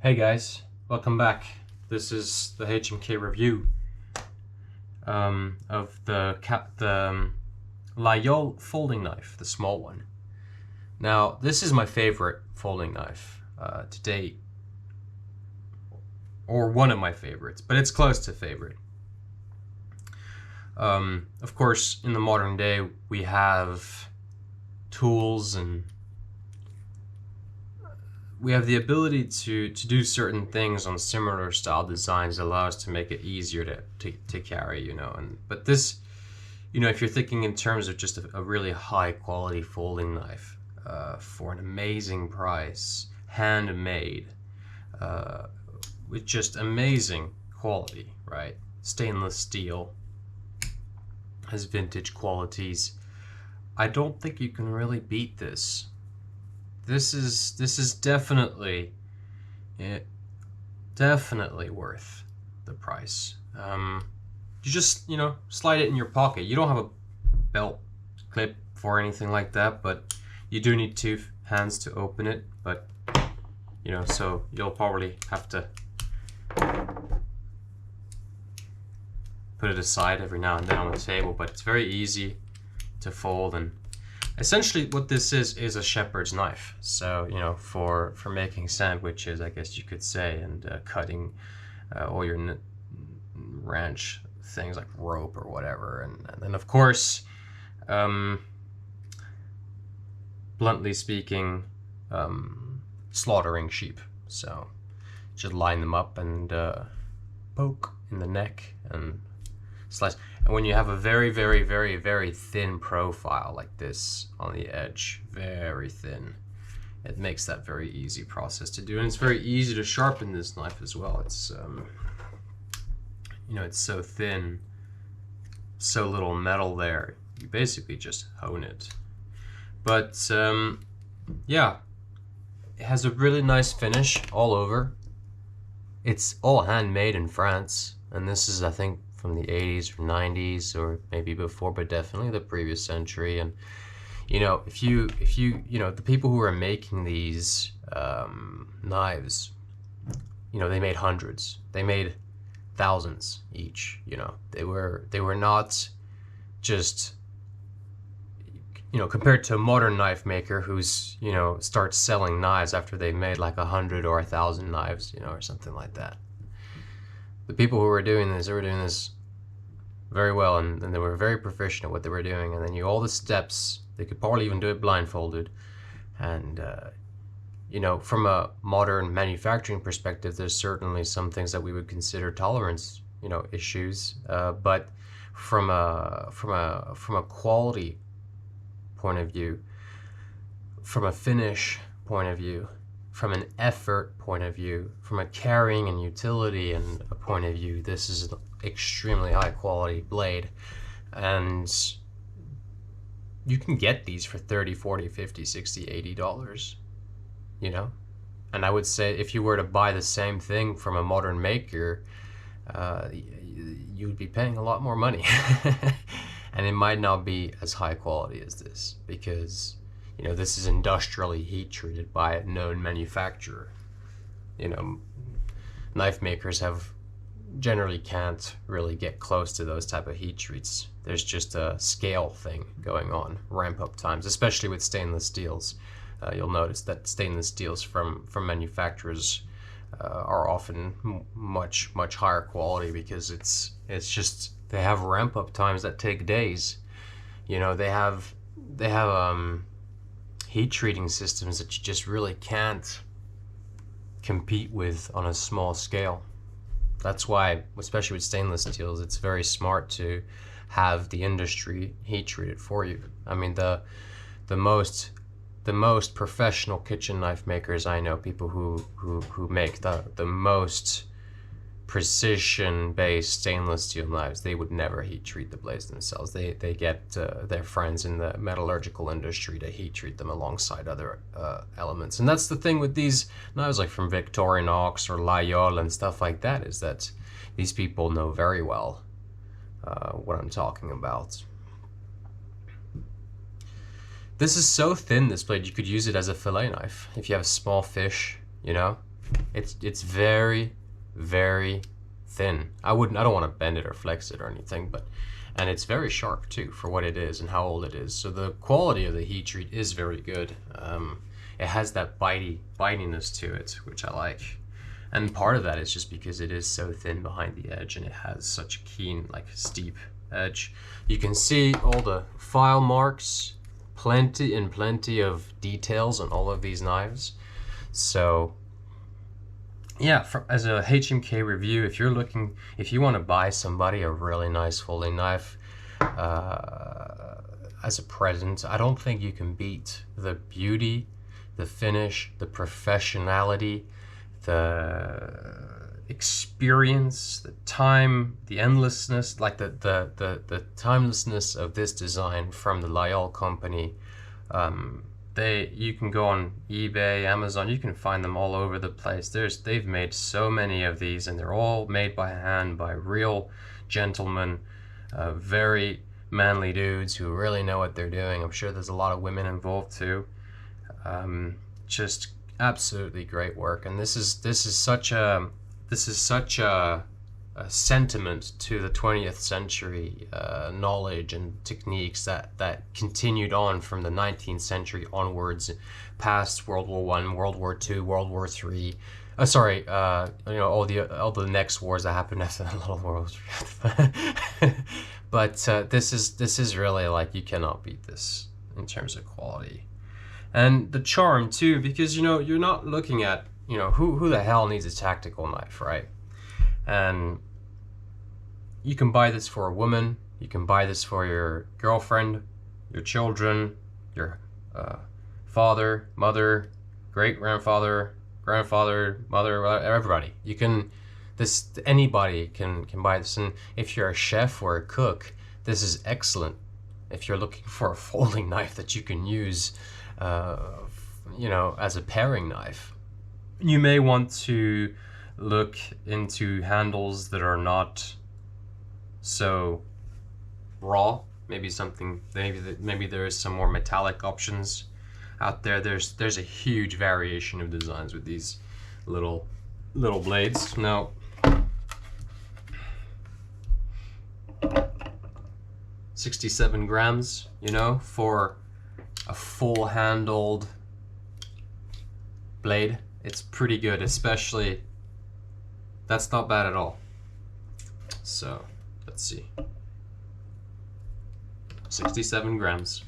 Hey guys, welcome back. This is the HMK review of the Laguiole folding knife, the small one. Now, this is my favorite folding knife to date, or one of my favorites, but it's close to favorite. Of course, in the modern day, we have tools and we have the ability to do certain things on similar style designs that allow us to make it easier to carry, but this, if you're thinking in terms of just a really high quality folding knife for an amazing price, handmade, with just amazing quality, right? Stainless steel, has vintage qualities. I don't think you can really beat this. This is definitely worth the price. You just slide it in your pocket. You don't have a belt clip for anything like that, but you do need two hands to open it. But so you'll probably have to put it aside every now and then on the table. But it's very easy to fold, and essentially what this is a shepherd's knife. So for making sandwiches, I guess you could say, and cutting all your ranch things like rope or whatever, and then of course, bluntly speaking, slaughtering sheep. So just line them up and poke in the neck and slice. And when you have a very, very, very, very thin profile like this on the edge, very thin, it makes that very easy process to do. And it's very easy to sharpen this knife as well. It's it's so thin, so little metal there, you basically just hone it. But yeah, it has a really nice finish all over. It's all handmade in France, and this is, I think, from the 80s or 90s, or maybe before, but definitely the previous century. And if you the people who are making these knives, they made hundreds, they made thousands each. They were not just compared to a modern knife maker who's starts selling knives after they made like 100 or 1,000 knives, or something like that. The people who were doing this, they were doing this very well, and they were very proficient at what they were doing. And then all the steps, they could probably even do it blindfolded. And from a modern manufacturing perspective, there's certainly some things that we would consider tolerance, issues. But from a quality point of view, from a finish point of view, from an effort point of view, from a carrying and utility and a point of view, this is an extremely high quality blade. And you can get these for $30, $40, $50, $60, $80, and I would say if you were to buy the same thing from a modern maker, you'd be paying a lot more money. And it might not be as high quality as this, because this is industrially heat treated by a known manufacturer. Knife makers generally can't really get close to those type of heat treats. There's just a scale thing going on, ramp up times, especially with stainless steels. You'll notice that stainless steels from manufacturers are often much higher quality, because it's just, they have ramp up times that take days. They have heat treating systems that you just really can't compete with on a small scale. That's why, especially with stainless steels, it's very smart to have the industry heat treat it for you. I mean, the most professional kitchen knife makers I know, people who make the most precision-based stainless steel knives, they would never heat treat the blades themselves. They get their friends in the metallurgical industry to heat treat them alongside other elements. And that's the thing with these knives, like from Victorinox or Laguiole and stuff like that, is that these people know very well what I'm talking about. This is so thin, this blade, you could use it as a fillet knife. If you have small fish, It's very, very thin. I don't want to bend it or flex it or anything, but and it's very sharp too for what it is and how old it is. So the quality of the heat treat is very good. It has that bitiness to it, which I like. And part of that is just because it is so thin behind the edge and it has such a keen, like steep edge. You can see all the file marks, plenty of details on all of these knives. So yeah, as a HMK review, if you want to buy somebody a really nice folding knife as a present, I don't think you can beat the beauty, the finish, the professionality, the experience, the time, the endlessness, like the timelessness of this design from the Laguiole company. You can go on eBay, Amazon, you can find them all over the place. They've made so many of these, and they're all made by hand by real gentlemen, very manly dudes who really know what they're doing. I'm sure there's a lot of women involved too. Just absolutely great work, and this is such a sentiment to the 20th century knowledge and techniques that continued on from the 19th century onwards, past World War I, World War II, World War III. All the next wars that happened after the little World War III. But this is really, like, you cannot beat this in terms of quality. And the charm too, because you're not looking at who the hell needs a tactical knife, right? And you can buy this for a woman, you can buy this for your girlfriend, your children, your father, mother, great-grandfather, grandfather, mother, everybody. Anybody can buy this. And if you're a chef or a cook, this is excellent. If you're looking for a folding knife that you can use as a paring knife. You may want to look into handles that are not so raw. Maybe there is some more metallic options out there. There's a huge variation of designs with these little blades. Now, 67 grams, for a full-handled blade. It's pretty good, especially, that's not bad at all. So, let's see. 67 grams.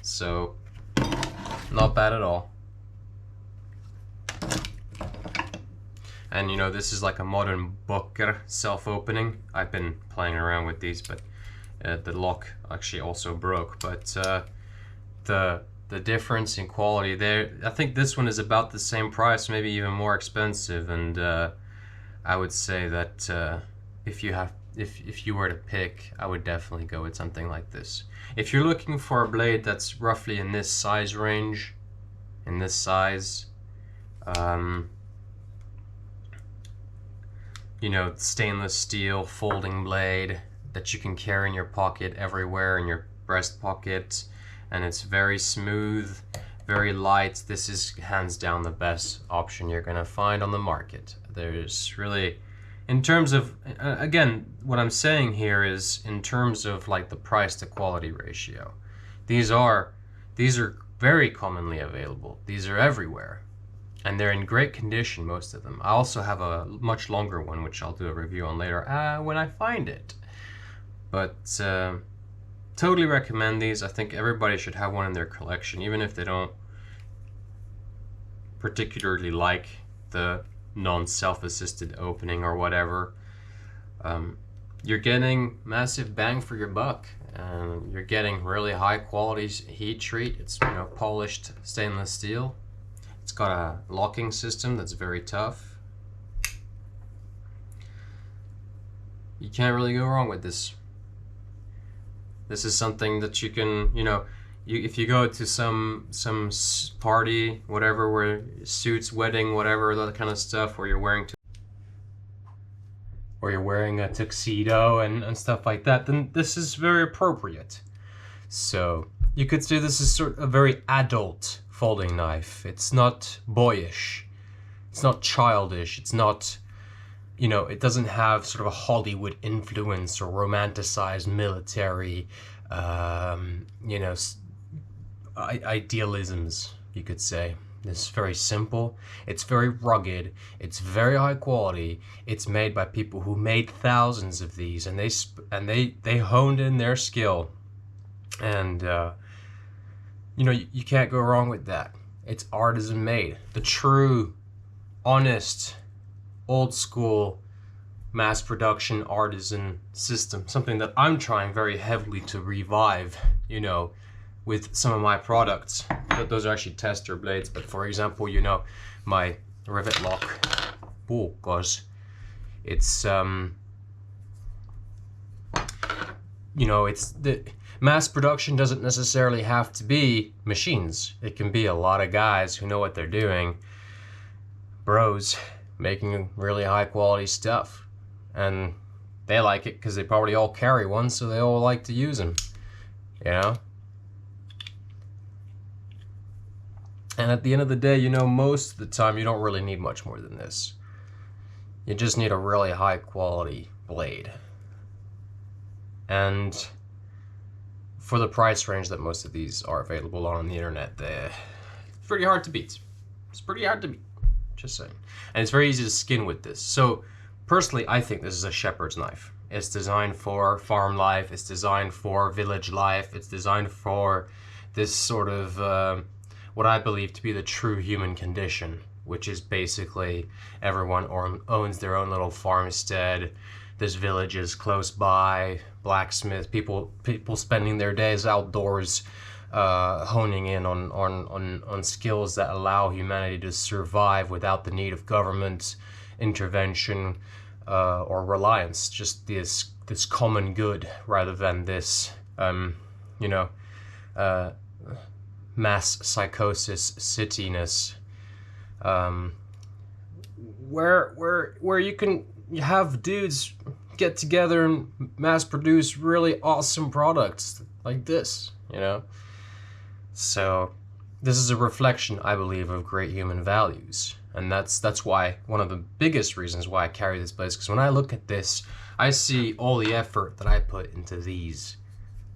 So, not bad at all. And this is like a modern Booker self-opening. I've been playing around with these, but the lock actually also broke. But the difference in quality there, I think this one is about the same price, maybe even more expensive. And I would say that if you were to pick, I would definitely go with something like this. If you're looking for a blade that's roughly in this size range, in this size, stainless steel folding blade that you can carry in your pocket everywhere, in your breast pocket, and it's very smooth, very light. This is hands down the best option you're gonna find on the market. There's really, in terms of, again, what I'm saying here is in terms of like the price to quality ratio. These are very commonly available. These are everywhere. And they're in great condition, most of them. I also have a much longer one, which I'll do a review on later when I find it. But totally recommend these. I think everybody should have one in their collection, even if they don't particularly like the non-self-assisted opening or whatever. You're getting massive bang for your buck, and you're getting really high quality heat treat. It's polished stainless steel. It's got a locking system that's very tough. You can't really go wrong with this. This is something that you can, if you go to some party, whatever, where suits, wedding, whatever, that kind of stuff, where you're wearing a tuxedo and stuff like that, then this is very appropriate. So you could say this is sort of a very adult folding knife. It's not boyish. It's not childish. It's not, you know, it doesn't have sort of a Hollywood influence or romanticized military, you know, idealisms, you could say. It's very simple, it's very rugged, it's very high quality. It's made by people who made thousands of these, and they honed in their skill, and you know, you can't go wrong with that. It's artisan made, the true, honest, old school mass production artisan system, something that I'm trying very heavily to revive, you know, with some of my products. Those are actually tester blades, but for example, you know, my rivet lock puukos, it's you know, it's the mass production doesn't necessarily have to be machines. It can be a lot of guys who know what they're doing, bros, making really high quality stuff, and they like it because they probably all carry one, so they all like to use them, you know. And at the end of the day, you know, most of the time you don't really need much more than this. You just need a really high quality blade. And for the price range that most of these are available on the internet, it's pretty hard to beat. It's pretty hard to beat, just saying. And it's very easy to skin with this. So personally, I think this is a shepherd's knife. It's designed for farm life, it's designed for village life, it's designed for this sort of what I believe to be the true human condition, which is basically everyone owns their own little farmstead. There's villages close by, blacksmiths, people spending their days outdoors, honing in on skills that allow humanity to survive without the need of government intervention or reliance. Just this common good rather than this, you know, mass psychosis cityness, where you can have dudes get together and mass produce really awesome products like this, you know. So this is a reflection, I believe, of great human values, and that's why one of the biggest reasons why I carry this blade, because when I look at this, I see all the effort that I put into these.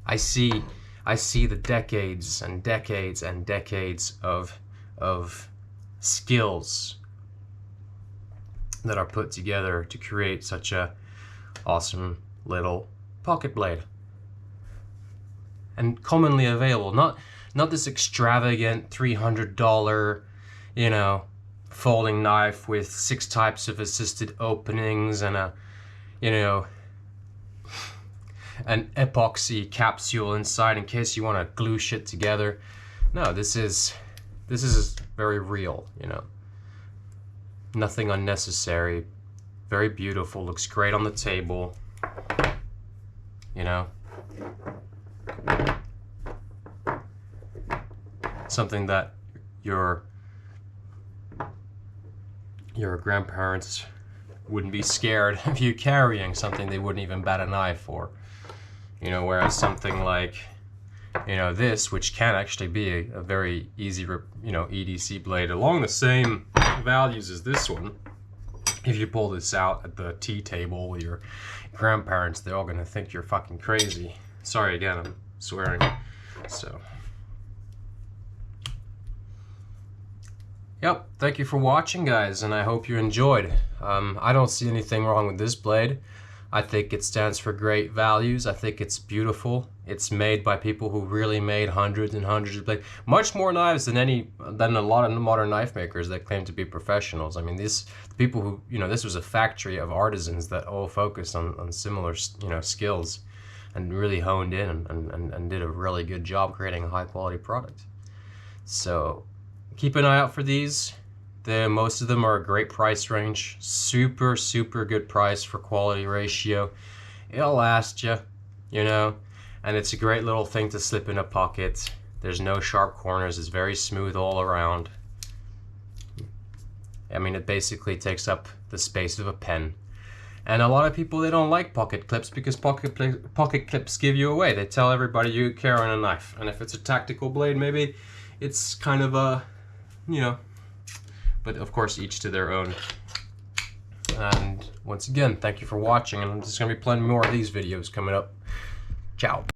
I see the decades and decades and decades of skills that are put together to create such a awesome little pocket blade. And commonly available, not this extravagant $300, you know, folding knife with 6 types of assisted openings and a, you know, an epoxy capsule inside in case you want to glue shit together. No, this is very real, you know. Nothing unnecessary. Very beautiful, looks great on the table, you know. Something that your grandparents wouldn't be scared of you carrying, something they wouldn't even bat an eye for. You know, whereas something like, you know, this, which can actually be a very easy, you know, EDC blade along the same values as this one. If you pull this out at the tea table with your grandparents, they're all gonna think you're fucking crazy. Sorry again, I'm swearing. So, yep, thank you for watching, guys, and I hope you enjoyed. I don't see anything wrong with this blade. I think it stands for great values. I think it's beautiful. It's made by people who really made hundreds and hundreds of blades. Much more knives than a lot of modern knife makers that claim to be professionals. I mean, the people who, you know, this was a factory of artisans that all focused on similar, you know, skills and really honed in and did a really good job creating a high quality product. So keep an eye out for these. Most of them are a great price range, super good price for quality ratio. It'll last you, you know, and it's a great little thing to slip in a pocket. There's no sharp corners, it's very smooth all around. I mean, it basically takes up the space of a pen. And a lot of people, they don't like pocket clips because pocket clips give you away. They tell everybody you're carrying a knife. And if it's a tactical blade, maybe it's kind of a, you know, but of course each to their own. And once again, thank you for watching, and there's going to be plenty more of these videos coming up. Ciao.